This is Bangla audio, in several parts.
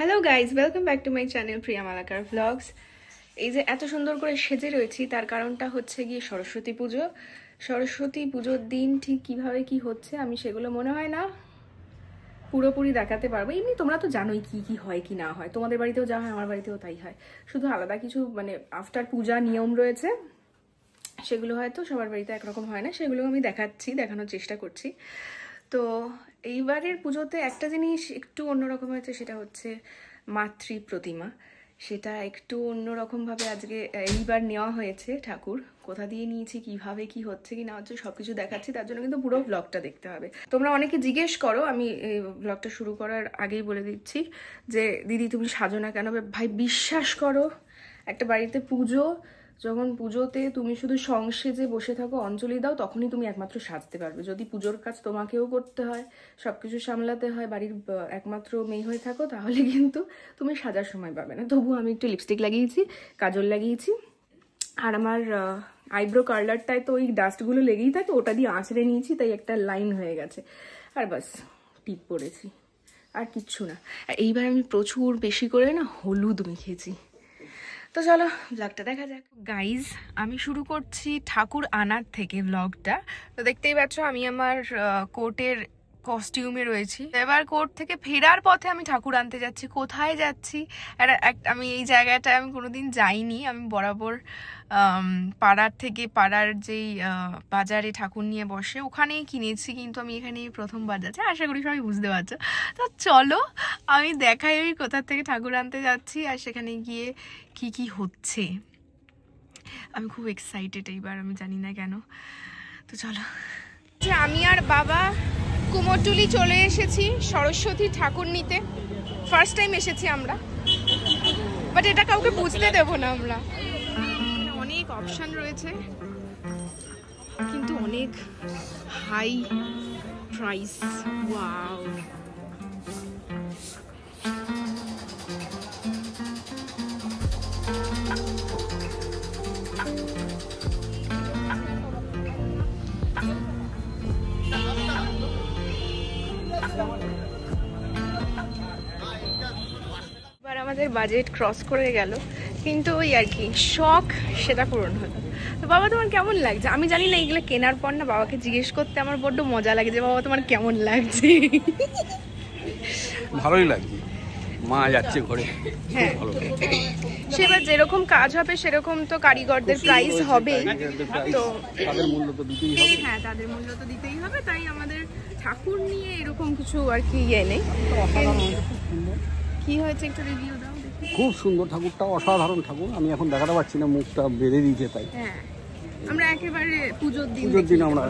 Hello guys, welcome back to my channel Priya Malakar vlogs. এই যে এত সুন্দর করে সেজে রয়েছি তার কারণটা হচ্ছে গিয়ে সরস্বতী পুজো। সরস্বতী পুজোর দিন ঠিক কিভাবে কি হচ্ছে আমি সেগুলো মনে হয় না পুরোপুরি দেখাতে পারবো। এমনি তোমরা তো জানোই কি কি হয় কি না হয়, তোমাদের বাড়িতেও যা হয় আমার বাড়িতেও তাই হয়, শুধু আলাদা কিছু মানে আফটার পূজা নিয়ম রয়েছে, সেগুলো হয়তো সবার বাড়িতে একরকম হয় না, সেগুলো আমি দেখানোর চেষ্টা করছি। তো এইবারের পুজোতে একটা জিনিস একটু অন্যরকম হয়েছে, সেটা হচ্ছে মাতৃ প্রতিমা। সেটা একটু অন্যরকমভাবে আজকে এইবার নেওয়া হয়েছে। ঠাকুর কোথা দিয়ে নিয়েছি, কিভাবে কি হচ্ছে কি না হচ্ছে সব কিছু দেখাচ্ছি, তার জন্য কিন্তু পুরো ব্লগটা দেখতে হবে। তোমরা অনেকে জিজ্ঞেস করো, আমি এই ব্লগটা শুরু করার আগেই বলে দিচ্ছি যে দিদি তুমি সাজো না কেন? ভাই বিশ্বাস করো, একটা বাড়িতে পুজো, যখন পুজোতে তুমি শুধু সংসেজে বসে থাকো, অঞ্জলি দাও, তখনই তুমি একমাত্র সাজতে পারবে। যদি পুজোর কাজ তোমাকেও করতে হয়, সবকিছু সামলাতে হয়, বাড়ির একমাত্র মেয়ে হয়ে থাকো, তাহলে কিন্তু তুমি সাজার সময় পাবে না। তবুও আমি একটু লিপস্টিক লাগিয়েছি, কাজল লাগিয়েছি, আর আমার আইব্রো কার্লারটায় তো ওই ডাস্টগুলো লেগেই থাকে, ওটা দিয়ে আঁচড়ে নিয়েছি, তাই একটা লাইন হয়ে গেছে, আর বাস টিপ পড়েছি, আর কিচ্ছু না। এইবার আমি প্রচুর বেশি করে না হলুদ মেখেছি। তো চলো ব্লগটা দেখা যাক। গাইজ, আমি শুরু করছি ঠাকুর আনার থেকে ব্লগটা। তো দেখতেই পাচ্ছ আমি আমার কোর্টের কস্টিউমে রয়েছি। এবার কোর্ট থেকে ফেরার পথে আমি ঠাকুর আনতে যাচ্ছি। কোথায় যাচ্ছি? আমি এই জায়গাটায় আমি কোনোদিন যাইনি। আমি বরাবর পাড়ার যেই বাজারে ঠাকুর নিয়ে বসে ওখানেই কিনেছি, কিন্তু আমি এখানেই প্রথমবার যাচ্ছি। আশা করি সবাই বুঝতে পারছো। তো চলো আমি দেখাই আমি কোথা থেকে ঠাকুর আনতে যাচ্ছি আর সেখানে গিয়ে কি কি হচ্ছে। আমি খুব এক্সাইটেড এইবার, আমি জানি না কেন। তো চলো, আমি আর বাবা কুমোরটুলি চলে এসেছি সরস্বতী ঠাকুর নিতে। ফার্স্ট টাইম এসেছি আমরা, বাট এটা কাউকে বুঝতে দেবো না আমরা। অনেক অপশন রয়েছে কিন্তু অনেক হাই প্রাইস। ওয়াও, এবার আমাদের বাজেট ক্রস করে গেল, কিন্তু ওই আর কি শখ সেটা পূরণ হলো। তো বাবা তোমার কেমন লাগছে? আমি জানি না, এগুলো কেনার পর না বাবাকে জিজ্ঞেস করতে আমার বড্ড মজা লাগে যে বাবা তোমার কেমন লাগছে। ভালোই লাগছে, মা যাচ্ছে ঘরে। হ্যাঁ, সেবার যেরকম কাজ হবে সেরকম তো কারিগরদের প্রাইস হবেই, তো তাদের মূল্য তো দিতেই হবে। হ্যাঁ, তাদের মূল্য তো দিতেই হবে, তাই আমাদের ঠাকুর নিয়ে এরকম কিছু আর কি ইয়ে নেই। কি হয়েছে একটু রিভিউ দাও। খুব সুন্দর ঠাকুরটা, অসাধারণ ঠাকুর। আমি এখন দেখাতে পারছি না, মুখটা বেঁধে দিয়েছে, তাই হ্যাঁ আমরা একেবারে পুজোর দিন আমরা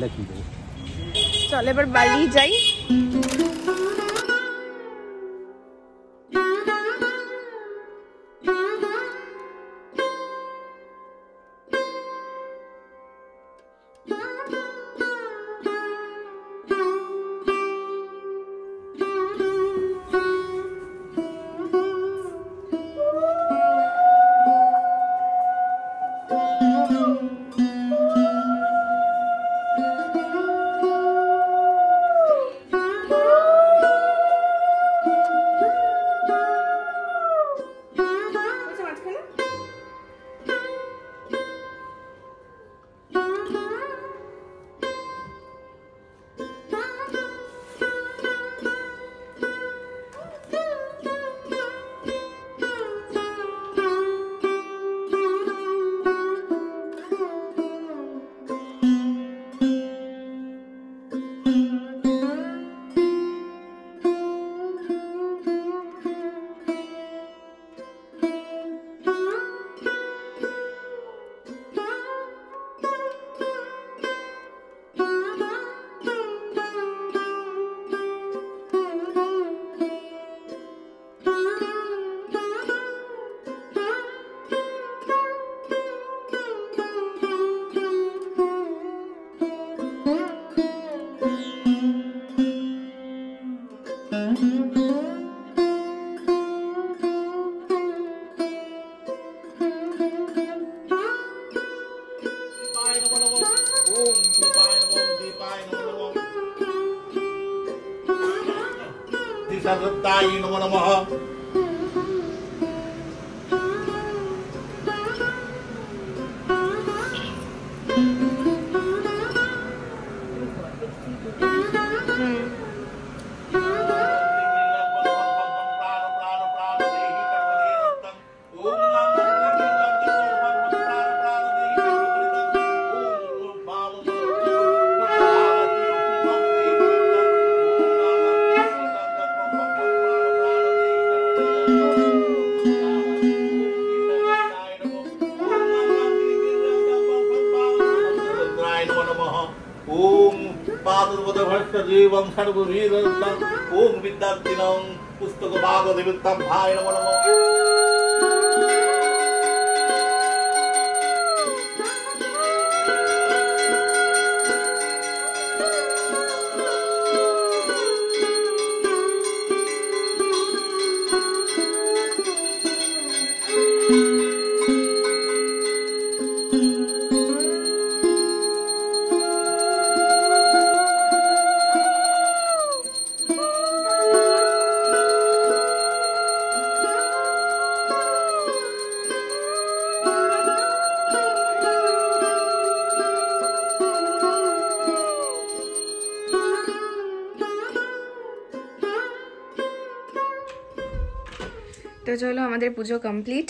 দেখিয়ে দেবো। চল এবার বাড়ি যাই। सर्वदायि नमो नमः जीवं सर्ववीरं ओम विद्यार्थिनं पुस्तक भागवतं भाय नमो नमः তো চলো আমাদের পুজো কমপ্লিট।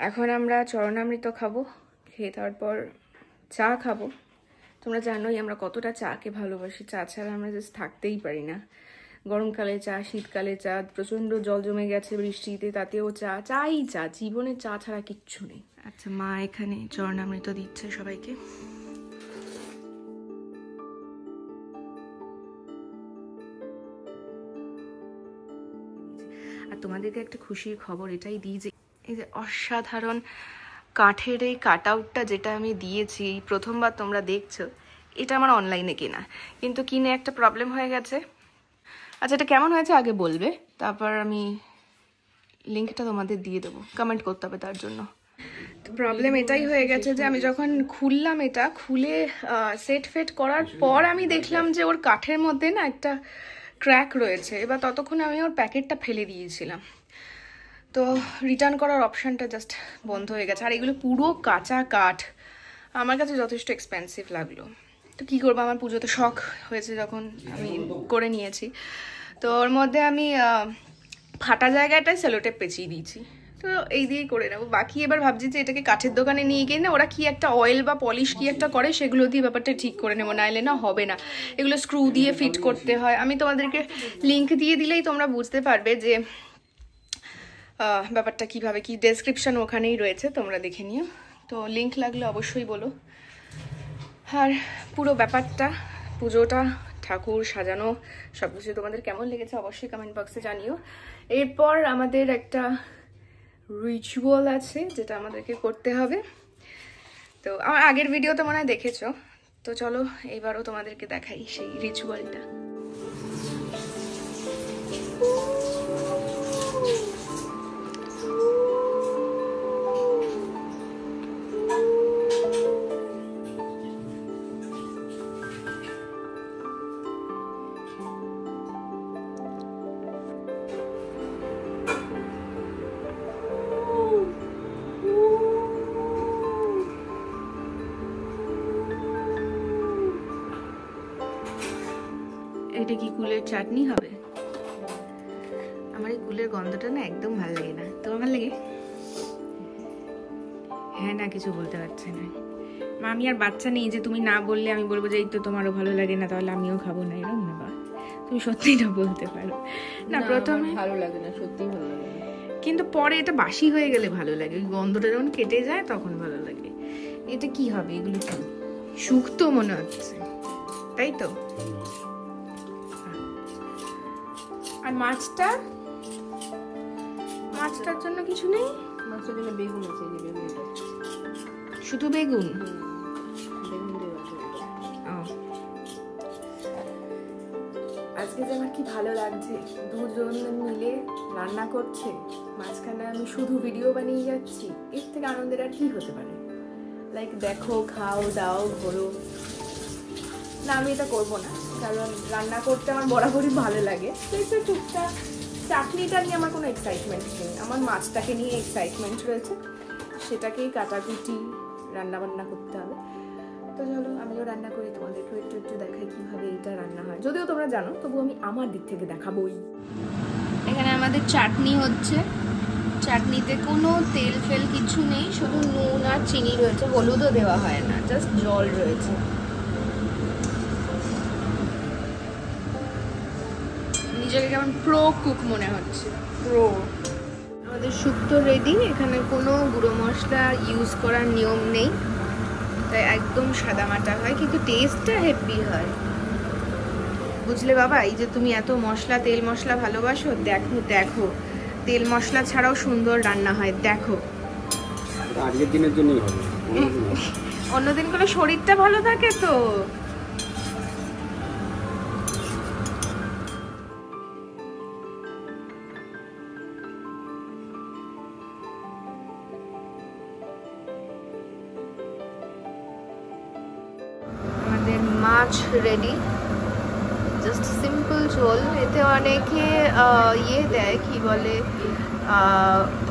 এখন আমরা চরণামৃত খাবো, খেয়ে তারপর চা খাবো। তোমরা জানোই আমরা কতটা চাকে ভালোবাসি, চা ছাড়া আমরা জাস্ট থাকতেই পারি না। গরমকালে চা, শীতকালে চা, প্রচণ্ড জল জমে গেছে বৃষ্টিতে, তাতেও চা, চাই চা, জীবনে চা ছাড়া কিচ্ছু নেই। আচ্ছা, মা এখানে চরণামৃত দিচ্ছে সবাইকে। আর তোমাদেরকে একটা খুশির খবর এটাই দিই যে এই যে অসাধারণ কাঠের এই কাট আউটটা যেটা আমি দিয়েছি, এই প্রথমবার তোমরা দেখছো, এটা আমার অনলাইনে কেনা, কিন্তু কিনে একটা প্রবলেম হয়ে গেছে। আচ্ছা, এটা কেমন হয়েছে আগে বলবে, তারপর আমি লিঙ্কটা তোমাদের দিয়ে দেবো, কমেন্ট করতে হবে তার জন্য। তো প্রবলেম এটাই হয়ে গেছে যে আমি যখন খুললাম, এটা খুলে সেট ফেট করার পর আমি দেখলাম যে ওর কাঠের মধ্যে না একটা ক্র্যাক রয়েছে। এবার ততক্ষণ আমি ওর প্যাকেটটা ফেলে দিয়েছিলাম, তো রিটার্ন করার অপশানটা জাস্ট বন্ধ হয়ে গেছে। আর এগুলো পুরো কাঁচা কাঠ, আমার কাছে যথেষ্ট এক্সপেন্সিভ লাগলো। তো কী করবো, আমার পুজোতে শখ হয়েছে যখন আমি করে নিয়েছি। তো ওর মধ্যে আমি ফাটা জায়গাটায় সেলোটেপ পেঁচিয়ে দিয়েছি, তো এই দিয়েই করে নেবো। বাকি এবার ভাবছি যে এটাকে কাঠের দোকানে নিয়ে গিয়ে না ওরা কি একটা অয়েল বা পলিশ কি একটা করে, সেগুলো দিয়ে ব্যাপারটা ঠিক করে নেবো, নাইলে না হবে না। এগুলো স্ক্রু দিয়ে ফিট করতে হয়। আমি তোমাদেরকে লিঙ্ক দিয়ে দিলেই তোমরা বুঝতে পারবে যে ব্যাপারটা কিভাবে কি, ডেসক্রিপশন ওখানেই রয়েছে, তোমরা দেখে নিও। তো লিঙ্ক লাগলে অবশ্যই বলো। আর পুরো ব্যাপারটা, পুজোটা, ঠাকুর সাজানো সব কিছু তোমাদের কেমন লেগেছে অবশ্যই কমেন্ট বক্সে জানিও। এরপর আমাদের একটা রিচুয়াল আছে যেটা আমাদেরকে করতে হবে। তো আমার আগের ভিডিওতে মনে হয় দেখেছো, তো চলো এইবারও তোমাদেরকে দেখাই সেই রিচুয়ালটা। এটা কি কুলের চাটনি হবে? আমার এই কুলের গন্ধটা না একদম ভালো লাগে না, তোমার ভালো লাগে? হ্যাঁ না, কিছু বলতে পারছে না। মা, আমি আর বাচ্চা নেই যে তুমি না বললে আমি বলবো যে এই তো তোমারও ভালো লাগে না, তাহলে আমিও খাবো না, এরকম না। বা তুমি সত্যিটা বলতে পারো না, প্রথমে ভালো লাগে না, সত্যি ভালো লাগে না, কিন্তু পরে এটা বাসি হয়ে গেলে ভালো লাগে, ওই গন্ধটা যখন কেটে যায় তখন ভালো লাগে। এটা কি হবে, এগুলো কি শুক্তো মনে হচ্ছে, তাই তো? আর মাছটার জন্য কিছু নেই? মাছের জন্য বেগুন আছে, শুধু বেগুন? আজকে যে আমার কি ভালো লাগছে, দুজন মিলে রান্না করছে, মাঝখানে আমি শুধু ভিডিও বানিয়ে যাচ্ছি, এর থেকে আনন্দের আর কি হতে পারে? লাইক দেখো, খাও দাও, ঘোরো, না, আমি এটা করবো না, কারণ রান্না করতে আমার বরাবরই ভালো লাগে। তো একটু টুকটাক চাটনিটা নিয়ে আমার কোনো এক্সাইটমেন্ট নেই, আমার মাছটাকে নিয়ে এক্সাইটমেন্ট রয়েছে, সেটাকেই কাটাকুটি রান্নাবান্না করতে হবে। তো চলো আমিও রান্না করি, তোমাদেরকেও একটু একটু দেখাই কীভাবে এইটা রান্না হয়, যদিও তোমরা জানো, তবু আমি আমার দিক থেকে দেখাবোই। এখানে আমাদের চাটনি হচ্ছে, চাটনিতে কোনো তেল ফেল কিছু নেই, শুধু নুন আর চিনি রয়েছে, হলুদও দেওয়া হয় না, জাস্ট জল রয়েছে। নিজেকে কেমন প্রো কুক মনে হচ্ছে, প্রো। আমাদের শুক্তো রেডি, এখানে কোনো গুঁড়ো মশলা ইউজ করার নিয়ম নেই, তাই একদম সাদামাটা হয়, কিন্তু টেস্টটা হেভি হয়, বুঝলে বাবা? এই যে তুমি এত মশলা, তেল মশলা ভালোবাসো, দেখো দেখো তেল মশলা ছাড়াও সুন্দর রান্না হয়, দেখো। আজকের দিনের জন্যই হবে, অন্যদিন করে শরীরটা ভালো থাকে তো। আমাদের মাছ রেডি, জাস্ট সিম্পল ঝোল। এতে অনেকে ইয়ে দেয়, কি বলে,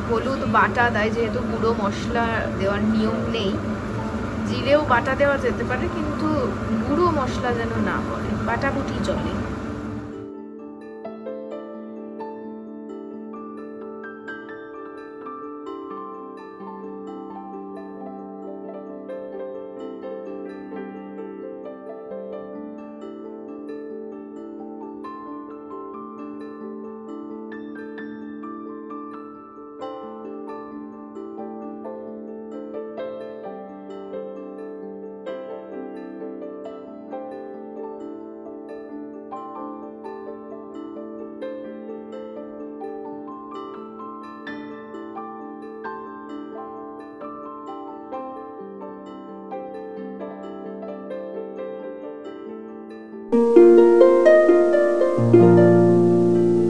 হলুদ বাটা দেয়, যেহেতু গুঁড়ো মশলা দেওয়ার নিয়ম নেই। জিরেও বাটা দেওয়া যেতে পারে, কিন্তু গুঁড়ো মশলা যেন না পড়ে, বাটাবুটি চলে।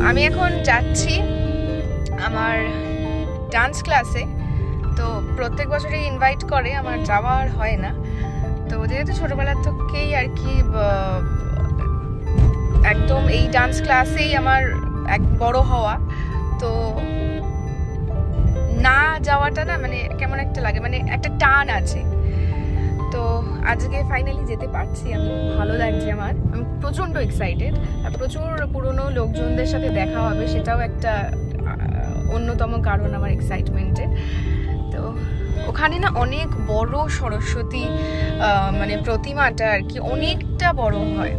আমি এখন যাচ্ছি আমার ডান্স ক্লাসে। তো প্রত্যেক বছরই ইনভাইট করে, আমার যাওয়ার হয় না। তো যেহেতু ছোটবেলার থেকেই আর কি একদম এই ডান্স ক্লাসেই আমার এক বড় হওয়া, তো না যাওয়াটা না মানে কেমন একটা লাগে, মানে একটা টান আছে। তো আজকে ফাইনালি যেতে পারছি, আমি ভালো লাগছে আমার, আমি প্রচণ্ড এক্সাইটেড। আর প্রচুর পুরনো লোকজনদের সাথে দেখা হবে, সেটাও একটা অন্যতম কারণ আমার এক্সাইটমেন্টের। তো ওখানে না অনেক বড় সরস্বতী মানে প্রতিমাটা আর কি, অনেকটা বড় হয়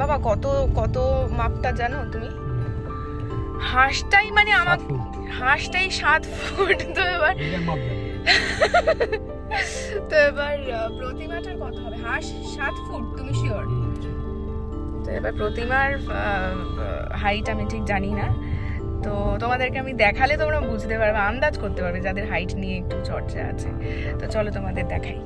বাবা। কত কত মাপটা জানো তুমি? হাঁসটাই মানে আমার হাঁসটাই 7 ফুট। তো এবার তো এবার প্রতিমাটার কত হবে? হাঁস 7 ফুট, তুমি শিওর? তো এবার প্রতিমার হাইট আমি ঠিক জানি না, তো তোমাদেরকে আমি দেখালে তোমরা বুঝতে পারবে, আন্দাজ করতে পারবে যাদের হাইট নিয়ে একটু চর্চা আছে। তো চলো তোমাদের দেখাই।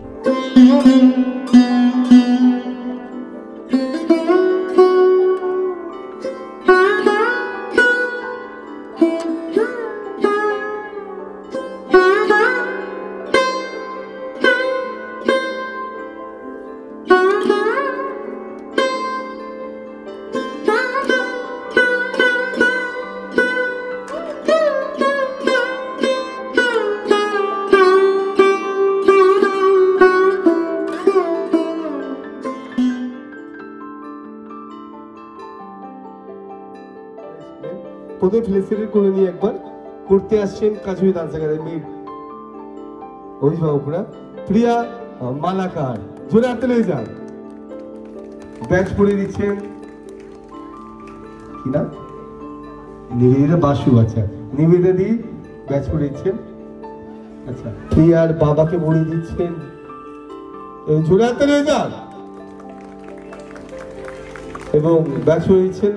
প্রথমে ফেলিসিটেট করে নিয়ে একবার করতে আসছেন কাজুই ডান্স একাডেমির অভিভাবকরা, প্রিয়া মালাকার, জোরে হাতে লেগে যান। ব্যাচ পরিয়ে দিচ্ছেন কি না, নিবেদিতা বাসু। আচ্ছা, নিবেদিতা দি ব্যাচ পরিয়ে দিচ্ছেন। আচ্ছা, প্রিয়ার বাবাকে পরিয়ে দিচ্ছেন, জোরে হাতে লেগে যান। এবং ব্যাচ পরিয়ে দিচ্ছেন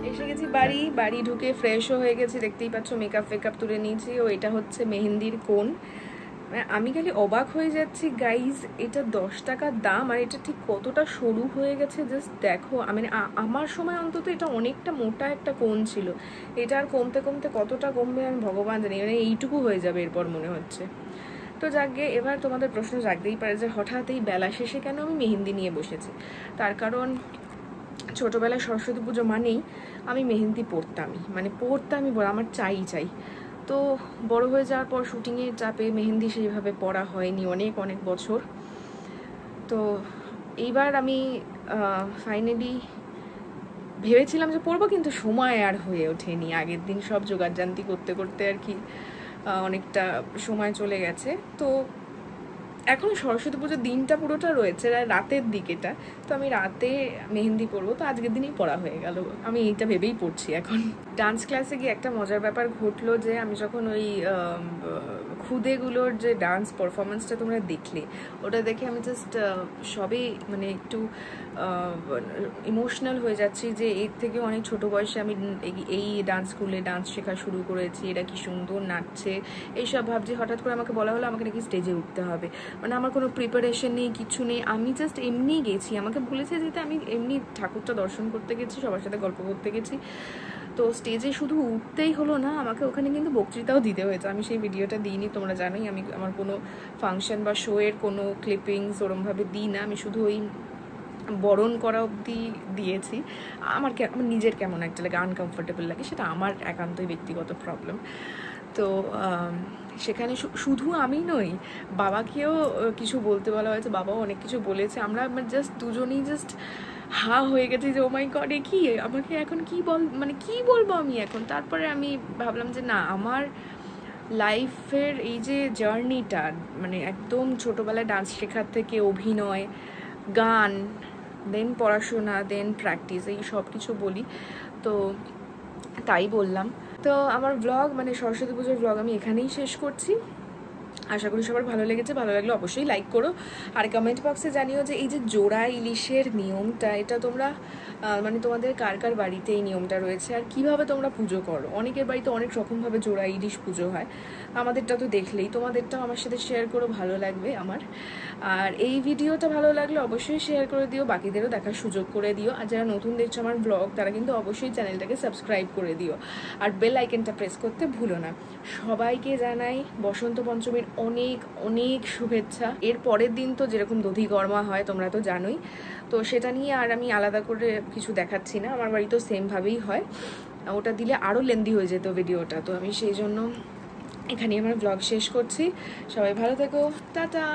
এসে গেছি বাড়ি ঢুকে ফ্রেশও হয়ে গেছি, দেখতেই পাচ্ছ মেকআপ ফেকআপ তুলে নিয়েছি। ও এটা হচ্ছে মেহেন্দির কোণ, মানে আমি খালি অবাক হয়ে যাচ্ছি গাইজ, এটা 10 টাকার দাম আর এটা ঠিক কতটা সরু হয়ে গেছে জাস্ট দেখো। মানে আমার সময় অন্তত এটা অনেকটা মোটা একটা কোণ ছিল, এটা আর কমতে কমতে কতটা কমবে আমি ভগবান জানি, মানে এইটুকু হয়ে যাবে এরপর মনে হচ্ছে। তো যাকে এবার তোমাদের প্রশ্ন জাগতেই পারে যে হঠাৎ এই বেলা শেষে কেন আমি মেহেন্দি নিয়ে বসেছি। তার কারণ ছোটোবেলায় সরস্বতী পুজো মানেই আমি মেহেন্দি পরতামই, মানে পরতামই, আমার চাই। তো বড় হয়ে যাওয়ার পর শুটিংয়ের চাপে মেহেন্দি সেইভাবে পরা হয়নি অনেক অনেক বছর। তো এইবার আমি ফাইনালি ভেবেছিলাম যে পরবো, কিন্তু সময় আর হয়ে ওঠেনি। আগের দিন সব জোগাড়জান্তি করতে করতে আর কি অনেকটা সময় চলে গেছে। তো এখন সরস্বতী পুজোর দিনটা পুরোটা রয়েছে, রাতের দিকেটা, তো আমি রাতে মেহেন্দি পরবো, তো আজকের দিনই পড়া হয়ে গেল। আমি এইটা ভেবেই পড়ছি এখন। ডান্স ক্লাসে গিয়ে একটা মজার ব্যাপার ঘটলো যে আমি যখন ওই খুদেগুলোর যে ডান্স পারফরমেন্সটা তোমরা দেখলে, ওটা দেখে আমি জাস্ট সবই মানে একটু ইমোশনাল হয়ে যাচ্ছি যে এর থেকে অনেক ছোট বয়সে আমি এই ডান্স স্কুলে ডান্স শেখা শুরু করেছি, এরা কি সুন্দর নাচছে এইসব ভাবছি। হঠাৎ করে আমাকে বলা হলো আমাকে নাকি স্টেজে উঠতে হবে, মানে আমার কোনো প্রিপারেশন নেই, কিছু নেই, আমি জাস্ট এমনি গেছি। আমাকে বলেছে যেতে আমি এমনি ঠাকুরটা দর্শন করতে গেছি, সবার সাথে গল্প করতে গেছি। তো স্টেজে শুধু উঠতেই হলো না, আমাকে ওখানে কিন্তু বক্তৃতাও দিতে হয়েছে। আমি সেই ভিডিওটা দিইনি, তোমরা জানোই আমি আমার কোনো ফাংশন বা শো এর কোনো ক্লিপিংস ওরমভাবে দিই না, আমি শুধু ওই বরণ করা অবধি দিয়েছি। আমার নিজের কেমন একটা লাগে, আনকমফোর্টেবল লাগে, সেটা আমার একান্তই ব্যক্তিগত প্রবলেম। তো সেখানে শুধু আমি নই, বাবাকেও কিছু বলতে বলা হয়েছে, বাবাও অনেক কিছু বলেছে। আমরা জাস্ট দুজনেই জাস্ট হা হয়ে গেছে যে ও মাই গড, এ কি, আমাকে এখন কি মানে কি বলবো আমি এখন। তারপরে আমি ভাবলাম যে না, আমার লাইফের এই যে জার্নিটা, মানে একদম ছোটোবেলায় ডান্স শেখার থেকে অভিনয়, গান, দেন পড়াশোনা, দেন প্র্যাকটিস, এই সব কিছু বলি, তো তাই বললাম। তো আমার ব্লগ মানে সরস্বতী পুজোর ব্লগ আমি এখানেই শেষ করছি। আশা করি সবার ভালো লেগেছে। ভালো লাগলে অবশ্যই লাইক করো, আর কমেন্ট বক্সে জানিও যে এই যে জোড়া ইলিশের নিয়মটা, এটা তোমরা মানে তোমাদের কার কার বাড়িতে এই নিয়মটা রয়েছে আর কিভাবে তোমরা পুজো করো। অনেকের বাড়িতে অনেক রকমভাবে জোড়া ইলিশ পুজো হয়, আমাদেরটা তো দেখলেই, তোমাদেরটাও আমার সাথে শেয়ার করো, ভালো লাগবে আমার। আর এই ভিডিওটা ভালো লাগলে অবশ্যই শেয়ার করে দিও, বাকিদেরও দেখার সুযোগ করে দিও। আর যারা নতুন দেখছো আমার ব্লগ, তারা কিন্তু অবশ্যই চ্যানেলটাকে সাবস্ক্রাইব করে দিও, আর বেল আইকনটা প্রেস করতে ভুলো না। সবাইকে জানাই বসন্ত পঞ্চমীর অনেক অনেক শুভেচ্ছা। এর পরের দিন তো যেরকম দধিকর্মা হয় তোমরা তো জানোই, তো সেটা নিয়ে আর আমি আলাদা করে কিছু দেখাচ্ছি না, আমার বাড়িতেও সেমভাবেই হয়। ওটা দিলে আরও লেন্দি হয়ে যেত ভিডিওটা, তো আমি সেই জন্য এখানেই আমার ব্লগ শেষ করছি। সবাই ভালো থেকো, টাটা।